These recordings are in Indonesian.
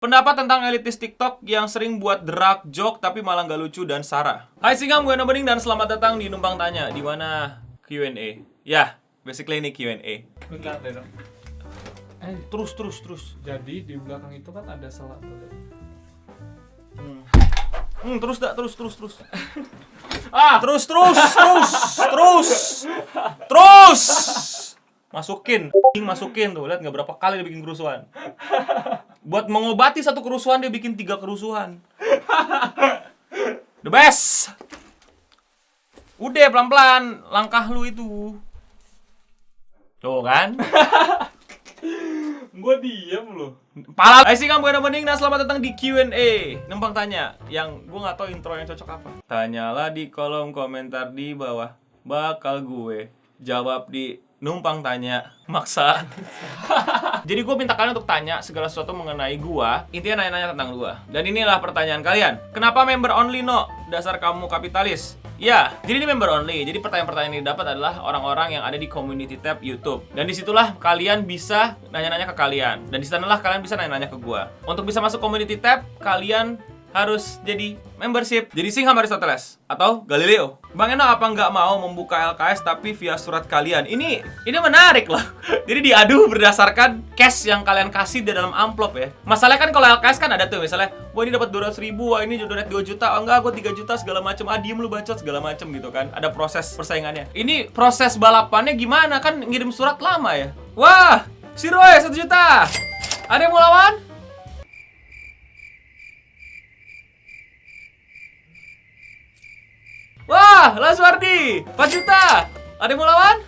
Pendapat tentang elitis TikTok yang sering buat dark joke tapi malah nggak lucu dan sara. Hai Singam, gue Nobening dan selamat datang di Numpang Tanya, di mana Q&A. Ya, basically ini Q&A. Bentar deh dong. Terus. Jadi di belakang itu kan ada selat. Terus. Terus. Masukin tuh, lihat nggak berapa kali dia bikin kerusuhan. Buat mengobati satu kerusuhan dia bikin 3 kerusuhan. The best. Udah pelan-pelan langkah lu itu. Tuh kan? Gua diem loh. Pala. Hai Singam, gue Nobening dan selamat datang di Q&A. Numpang Tanya, yang gue nggak tahu intro yang cocok apa. Tanyalah di kolom komentar di bawah. Bakal gue jawab di Numpang Tanya. Maksa. Jadi gue minta kalian untuk tanya segala sesuatu mengenai gue. Intinya nanya-nanya tentang gue. Dan inilah pertanyaan kalian. Kenapa member only, No? Dasar kamu kapitalis. Ya, jadi ini member only. Jadi pertanyaan-pertanyaan yang didapat adalah orang-orang yang ada di community tab YouTube. Dan disitulah kalian bisa nanya-nanya ke kalian. Dan disanalah kalian bisa nanya-nanya ke gue. Untuk bisa masuk community tab, kalian harus jadi membership. Jadi Singham Aristoteles atau Galileo. Bang Eno apa nggak mau membuka LKS tapi via surat kalian? Ini menarik loh. Jadi diadu berdasarkan cash yang kalian kasih di dalam amplop ya. Masalahnya kan kalau LKS kan ada tuh misalnya, wah ini dapat 200.000, wah ini donate 2 juta, oh enggak gue 3 juta segala macam. Diem lu bacot segala macam gitu kan. Ada proses persaingannya. Ini proses balapannya gimana kan ngirim surat lama ya. Wah, si Roy 1 juta. Ada yang mau lawan? Wah, Laswardi 4 juta. Ada yang mau lawan?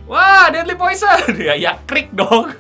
Wah, Deadly Poison. Ya krik dong.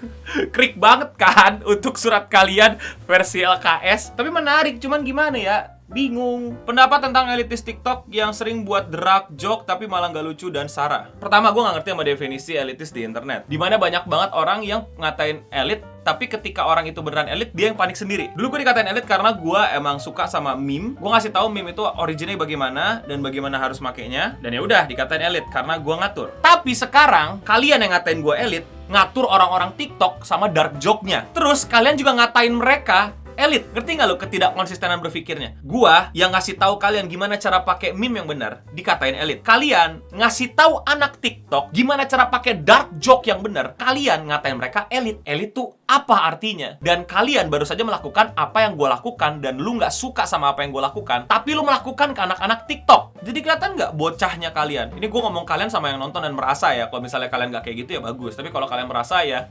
Krik banget kan untuk surat kalian versi LKS. Tapi menarik, cuman gimana ya? Bingung. Pendapat tentang elitis TikTok yang sering buat dark joke tapi malah nggak lucu dan sara. Pertama, gue nggak ngerti sama definisi elitis di internet. Dimana banyak banget orang yang ngatain elit, tapi ketika orang itu beneran elit, dia yang panik sendiri. Dulu gue dikatain elit karena gue emang suka sama meme. Gue ngasih tahu meme itu originnya bagaimana dan bagaimana harus makainya. Dan ya udah dikatain elit karena gue ngatur. Tapi sekarang kalian yang ngatain gue elit, ngatur orang-orang TikTok sama dark joke-nya. Terus kalian juga ngatain mereka elit. Ngerti nggak lo ketidakkonsistenan berpikirnya? Gua yang ngasih tahu kalian gimana cara pakai meme yang benar dikatain elit. Kalian ngasih tahu anak TikTok gimana cara pakai dark joke yang benar. Kalian ngatain mereka elit. Elit tuh apa artinya? Dan kalian baru saja melakukan apa yang gue lakukan dan lu nggak suka sama apa yang gue lakukan, tapi lu melakukan ke anak-anak TikTok. Jadi kelihatan nggak bocahnya kalian? Ini gue ngomong kalian sama yang nonton dan merasa ya. Kalau misalnya kalian nggak kayak gitu ya bagus. Tapi kalau kalian merasa ya.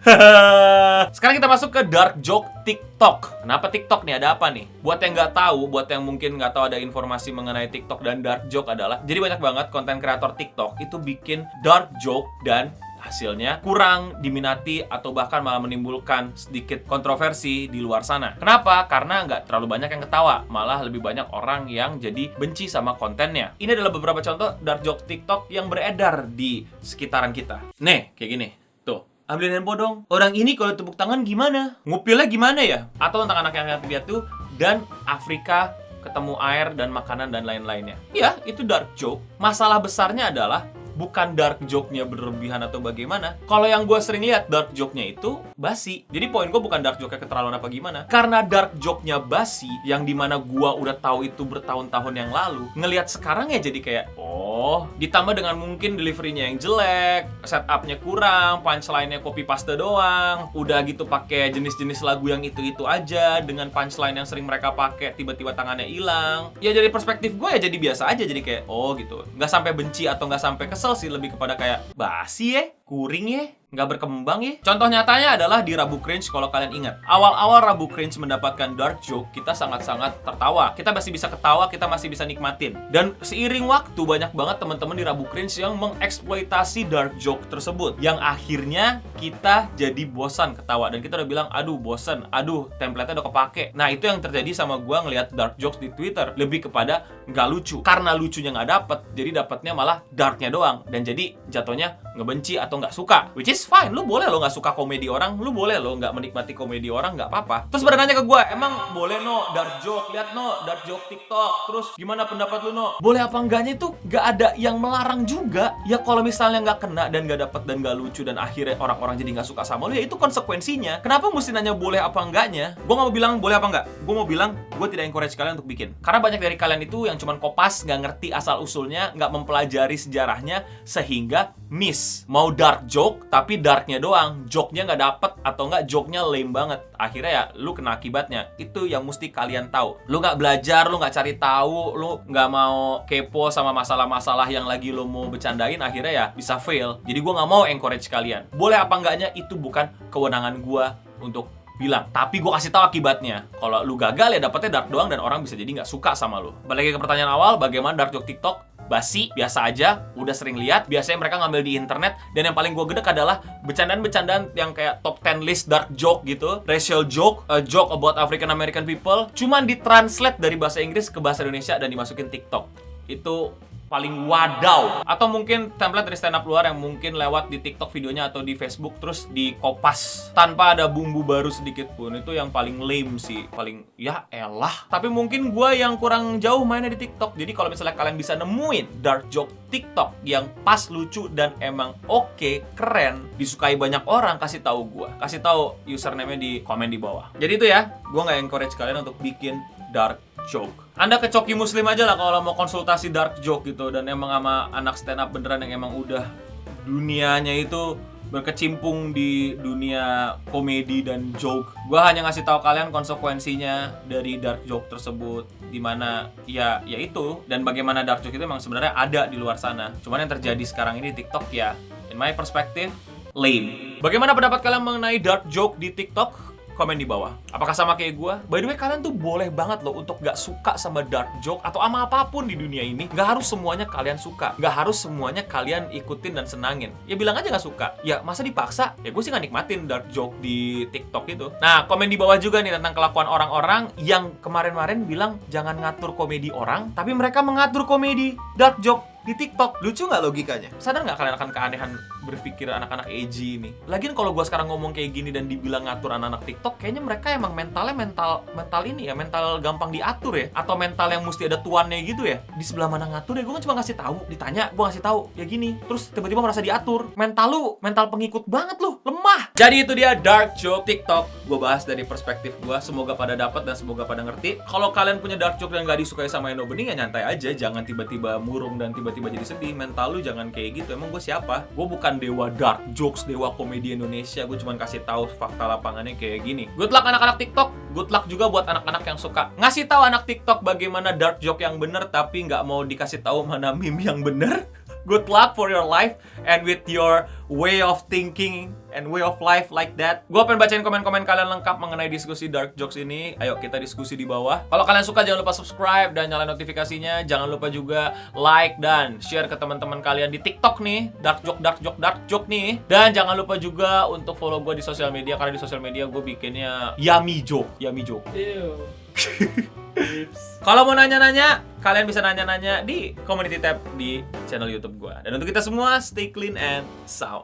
Sekarang kita masuk ke dark joke TikTok. Kenapa TikTok nih? Ada apa nih? Buat yang nggak tahu, buat yang mungkin nggak tahu ada informasi mengenai TikTok dan dark joke adalah, jadi banyak banget konten kreator TikTok itu bikin dark joke dan hasilnya kurang diminati atau bahkan malah menimbulkan sedikit kontroversi di luar sana. Kenapa? Karena nggak terlalu banyak yang ketawa, malah lebih banyak orang yang jadi benci sama kontennya. Ini adalah beberapa contoh dark joke TikTok yang beredar di sekitaran kita. Nih, kayak gini. Tuh, ambilin handphone dong. Orang ini kalau tepuk tangan gimana? Ngupilnya gimana ya? Atau tentang anak yang lihat tuh dan Afrika ketemu air dan makanan dan lain-lainnya. Ya, itu dark joke. Masalah besarnya adalah bukan dark joke-nya berlebihan atau bagaimana. Kalau yang gue sering lihat dark joke-nya itu basi. Jadi poin gue bukan dark joke-nya keterlaluan apa gimana. Karena dark joke-nya basi, yang dimana gue udah tahu itu bertahun-tahun yang lalu, ngelihat sekarang ya jadi kayak, oh, ditambah dengan mungkin delivery-nya yang jelek, setup-nya kurang, punchline-nya copy paste doang, udah gitu pakai jenis-jenis lagu yang itu-itu aja, dengan punchline yang sering mereka pakai, tiba-tiba tangannya hilang. Ya dari perspektif gue ya jadi biasa aja, jadi kayak, oh gitu. Nggak sampai benci atau nggak sampai kesel sih, lebih kepada kayak basi ya, kuring ya, nggak berkembang ya. Contoh nyatanya adalah di Rabu Cringe. Kalau kalian ingat, awal-awal Rabu Cringe mendapatkan dark joke, kita sangat-sangat tertawa. Kita masih bisa ketawa, kita masih bisa nikmatin. Dan seiring waktu banyak banget teman-teman di Rabu Cringe yang mengeksploitasi dark joke tersebut, yang akhirnya kita jadi bosan ketawa dan kita udah bilang, aduh bosan, aduh template-nya udah kepake. Nah itu yang terjadi sama gua ngelihat dark jokes di Twitter, lebih kepada nggak lucu. Karena lucunya nggak dapet, jadi dapetnya malah darknya doang, dan jadi jatuhnya ngebenci atau atau nggak suka. Which is fine, lu boleh lo nggak suka komedi orang, lu boleh lo nggak menikmati komedi orang, nggak apa-apa. Terus pada nanya ke gue, emang boleh no dark joke, lihat no dark joke TikTok, terus gimana pendapat lu no? Boleh apa enggaknya itu nggak ada yang melarang juga. Ya kalau misalnya nggak kena dan nggak dapet dan nggak lucu dan akhirnya orang-orang jadi nggak suka sama lu, ya itu konsekuensinya. Kenapa mesti nanya boleh apa enggaknya? Gue nggak mau bilang boleh apa enggak, gue mau bilang gue tidak encourage kalian untuk bikin. Karena banyak dari kalian itu yang cuman kopas, nggak ngerti asal usulnya, nggak mempelajari sejarahnya, sehingga miss. Mau dark joke tapi darknya doang, joke-nya nggak dapet atau nggak joke-nya lame banget. Akhirnya ya lu kena akibatnya. Itu yang mesti kalian tahu. Lu nggak belajar, lu nggak cari tahu, lu nggak mau kepo sama masalah-masalah yang lagi lu mau bercandain, akhirnya ya bisa fail. Jadi gue nggak mau encourage kalian. Boleh apa enggaknya itu bukan kewenangan gue untuk bilang, tapi gue kasih tahu akibatnya. Kalau lu gagal ya dapetnya dark doang dan orang bisa jadi nggak suka sama lu. Balik lagi ke pertanyaan awal, bagaimana dark joke TikTok? Basi, biasa aja, udah sering lihat. Biasanya mereka ngambil di internet, dan yang paling gue gedek adalah bercandaan-bercandaan yang kayak top 10 list dark joke gitu, racial joke, a joke about African American people, cuman ditranslate dari bahasa Inggris ke bahasa Indonesia dan dimasukin TikTok. Itu paling wadaw. Atau mungkin template dari stand up luar yang mungkin lewat di TikTok videonya atau di Facebook terus dikopas tanpa ada bumbu baru sedikit pun. Itu yang paling lame sih, paling ya elah. Tapi mungkin gue yang kurang jauh mainnya di TikTok. Jadi kalau misalnya kalian bisa nemuin dark joke TikTok yang pas, lucu, dan emang oke, keren, disukai banyak orang, kasih tahu gue. Kasih tahu username-nya di komen di bawah. Jadi itu ya, gue nggak encourage kalian untuk bikin dark joke. Anda ke Coki Muslim aja lah kalau mau konsultasi dark joke gitu, dan emang sama anak stand up beneran yang emang udah dunianya itu berkecimpung di dunia komedi dan joke. Gua hanya ngasih tahu kalian konsekuensinya dari dark joke tersebut, dimana ya itu, dan bagaimana dark joke itu emang sebenarnya ada di luar sana. Cuman yang terjadi sekarang ini di TikTok ya, in my perspective, lame. Bagaimana pendapat kalian mengenai dark joke di TikTok? Komen di bawah. Apakah sama kayak gue? By the way, kalian tuh boleh banget loh untuk gak suka sama dark joke atau sama apapun di dunia ini. Gak harus semuanya kalian suka. Gak harus semuanya kalian ikutin dan senangin. Ya bilang aja gak suka. Ya masa dipaksa? Ya gue sih gak nikmatin dark joke di TikTok itu. Nah, komen di bawah juga nih tentang kelakuan orang-orang yang kemarin-kemarin bilang jangan ngatur komedi orang, tapi mereka mengatur komedi dark joke di TikTok. Lucu nggak logikanya? Sadar nggak kalian akan keanehan berpikir anak-anak edgy ini? Lagian kalau gue sekarang ngomong kayak gini dan dibilang ngatur anak-anak TikTok, kayaknya mereka emang mentalnya mental ini ya, mental gampang diatur ya, atau mental yang mesti ada tuannya gitu ya. Di sebelah mana ngatur ya? Gue kan cuma ngasih tahu, ditanya gue ngasih tahu ya gini, terus tiba-tiba merasa diatur. Mental lu, mental pengikut banget lu, lemah. Jadi itu dia dark joke TikTok. Gue bahas dari perspektif gue. Semoga pada dapat dan semoga pada ngerti. Kalau kalian punya dark joke yang nggak disukai sama Eno Bening, ya nyantai aja, jangan tiba-tiba murung dan tiba-tiba jadi sedih. Mental lu jangan kayak gitu. Emang gue siapa? Gue bukan dewa dark jokes, dewa komedi Indonesia. Gue cuma kasih tahu fakta lapangannya kayak gini. Good luck anak-anak TikTok. Good luck juga buat anak-anak yang suka ngasih tahu anak TikTok bagaimana dark joke yang bener, tapi nggak mau dikasih tahu mana meme yang bener. Good luck for your life and with your way of thinking and way of life like that. Gue pengen bacain komen-komen kalian lengkap mengenai diskusi dark jokes ini. Ayo kita diskusi di bawah. Kalau kalian suka jangan lupa subscribe dan nyalain notifikasinya. Jangan lupa juga like dan share ke teman-teman kalian di TikTok nih. Dark joke nih. Dan jangan lupa juga untuk follow gue di sosial media, karena di sosial media gue bikinnya yummy joke. Ew. Kalau mau nanya-nanya, kalian bisa nanya-nanya di community tab di channel YouTube gue. Dan untuk kita semua, stay clean and sound.